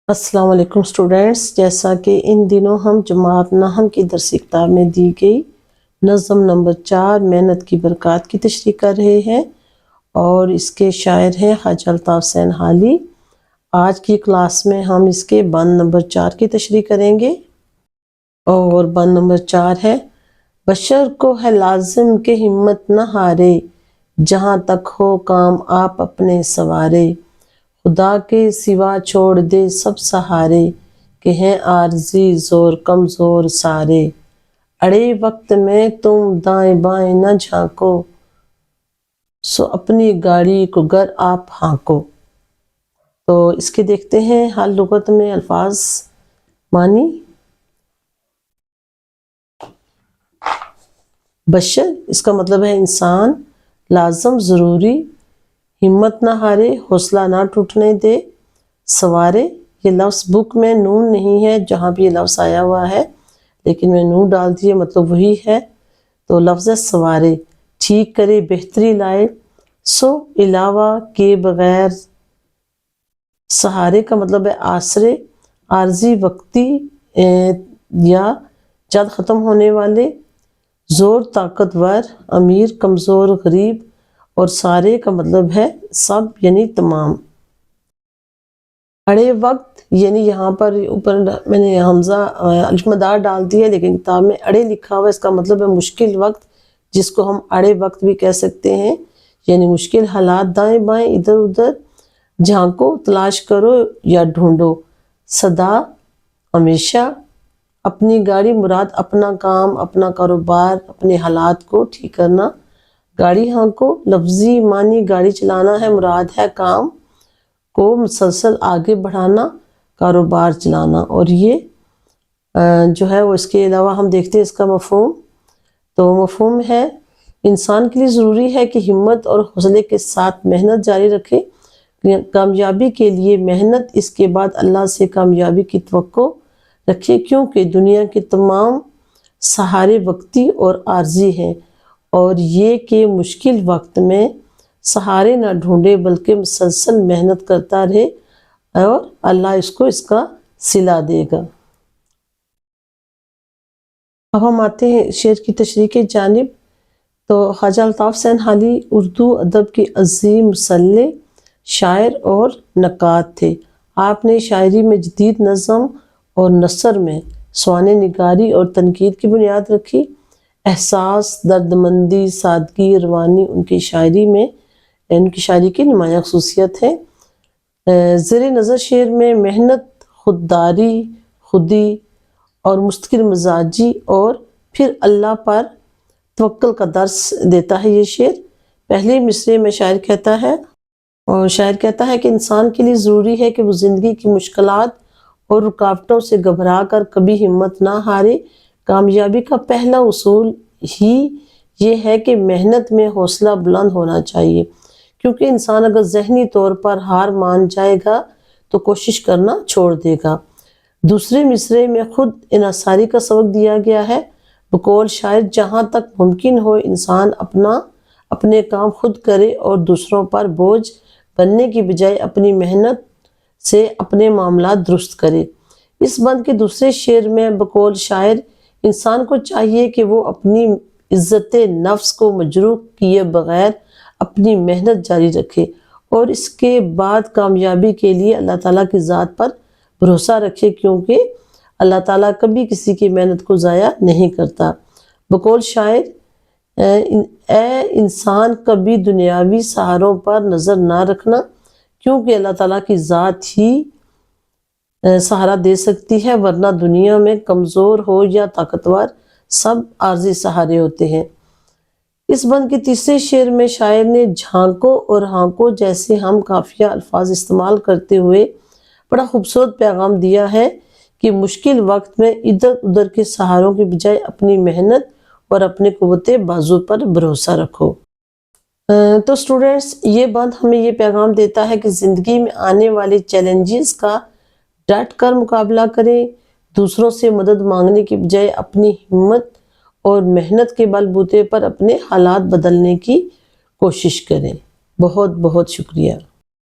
السلام علیکم اسٹوڈینٹس، جیسا کہ ان دنوں ہم جماعت نحم کی درسی کتاب میں دی گئی نظم نمبر 4 محنت کی برکات کی تشریح کر رہے ہیں اور اس کے شاعر ہیں خواجہ الطاف حسین حالی۔ آج کی کلاس میں ہم اس کے بند نمبر 4 کی تشریح کریں گے اور بند نمبر 4 ہے: بشر کو ہے لازم کہ ہمت نہ ہارے، جہاں تک ہو کام آپ اپنے سوارے، خدا کے سوا چھوڑ دے سب سہارے، کہ ہیں عارضی زور کمزور سارے، اڑے وقت میں تم دائیں بائیں نہ جھانکو، سو اپنی گاڑی کو گر آپ ہانکو۔ تو اس کے دیکھتے ہیں حال لغت میں الفاظ معنی۔ بشر اس کا مطلب ہے انسان، لازم ضروری، ہمت نہ ہارے حوصلہ نہ ٹوٹنے دے، سوارے یہ لفظ بک میں نون نہیں ہے، جہاں بھی یہ لفظ آیا ہوا ہے لیکن میں نون ڈال دیے، مطلب وہی ہے، تو لفظ ہے سوارے، ٹھیک کرے بہتری لائے، سو علاوہ کے بغیر، سہارے کا مطلب ہے آسرے، عارضی وقتی یا جلد ختم ہونے والے، زور طاقتور، امیر کمزور غریب، اور سارے کا مطلب ہے سب یعنی تمام۔ اڑے وقت یعنی یہاں پر اوپر میں نے حمزہ الف مدار ڈال دیا لیکن کتاب میں اڑے لکھا ہوا ہے، اس کا مطلب ہے مشکل وقت، جس کو ہم اڑے وقت بھی کہہ سکتے ہیں، یعنی مشکل حالات، دائیں بائیں ادھر ادھر جھانکو، تلاش کرو یا ڈھونڈو، سدا ہمیشہ، اپنی گاڑی مراد اپنا کام، اپنا کاروبار، اپنے حالات کو ٹھیک کرنا، گاڑی ہانکو لفظی معنی گاڑی چلانا ہے، مراد ہے کام کو مسلسل آگے بڑھانا، کاروبار چلانا، اور یہ جو ہے وہ اس کے علاوہ ہم دیکھتے ہیں اس کا مفہوم۔ تو مفہوم ہے انسان کے لیے ضروری ہے کہ ہمت اور حوصلے کے ساتھ محنت جاری رکھے، کامیابی کے لیے محنت، اس کے بعد اللہ سے کامیابی کی توقع رکھے، کیونکہ دنیا کے تمام سہارے وقتی اور عارضی ہیں، اور یہ کہ مشکل وقت میں سہارے نہ ڈھونڈے بلکہ مسلسل محنت کرتا رہے اور اللہ اس کو اس کا صلہ دے گا۔ اب ہم آتے ہیں شعر کی تشریح کی جانب۔ تو خواجہ الطاف حسین حالی اردو ادب کے عظیم مصلح، شاعر اور نقاد تھے۔ آپ نے شاعری میں جدید نظم اور نثر میں سوانح نگاری اور تنقید کی بنیاد رکھی۔ احساس، دردمندی، سادگی، روانی ان کی شاعری کی نمایاں خصوصیت ہے۔ زیر نظر شعر میں محنت، خودداری، خودی اور مستقل مزاجی اور پھر اللہ پر توکل کا درس دیتا ہے یہ شعر۔ پہلے مصرعے میں شاعر کہتا ہے کہ انسان کے لیے ضروری ہے کہ وہ زندگی کی مشکلات اور رکاوٹوں سے گھبرا کر کبھی ہمت نہ ہارے۔ کامیابی کا پہلا اصول ہی یہ ہے کہ محنت میں حوصلہ بلند ہونا چاہیے، کیونکہ انسان اگر ذہنی طور پر ہار مان جائے گا تو کوشش کرنا چھوڑ دے گا۔ دوسرے مصرعے میں خود انحصاری کا سبق دیا گیا ہے، بقول شاعر جہاں تک ممکن ہو انسان اپنے کام خود کرے اور دوسروں پر بوجھ بننے کی بجائے اپنی محنت سے اپنے معاملات درست کرے۔ اس بند کے دوسرے شعر میں بقول شاعر انسان کو چاہیے کہ وہ اپنی عزت نفس کو مجروح کیے بغیر اپنی محنت جاری رکھے اور اس کے بعد کامیابی کے لیے اللہ تعالیٰ کی ذات پر بھروسہ رکھے، کیونکہ اللہ تعالیٰ کبھی کسی کی محنت کو ضائع نہیں کرتا۔ بقول شاعر اے انسان کبھی دنیاوی سہاروں پر نظر نہ رکھنا، کیونکہ اللہ تعالیٰ کی ذات ہی سہارا دے سکتی ہے، ورنہ دنیا میں کمزور ہو یا طاقتور سب عارضی سہارے ہوتے ہیں۔ اس بند کے تیسرے شعر میں شاعر نے جھانکو اور ہانکو جیسے ہم قافیہ الفاظ استعمال کرتے ہوئے بڑا خوبصورت پیغام دیا ہے کہ مشکل وقت میں ادھر ادھر کے سہاروں کی بجائے اپنی محنت اور اپنے قوت بازو پر بھروسہ رکھو۔ تو سٹوڈنٹس، یہ بند ہمیں یہ پیغام دیتا ہے کہ زندگی میں آنے والے چیلنجز کا ڈٹ کر مقابلہ کریں، دوسروں سے مدد مانگنے کی بجائے اپنی ہمت اور محنت کے بل بوتے پر اپنے حالات بدلنے کی کوشش کریں۔ بہت بہت شکریہ۔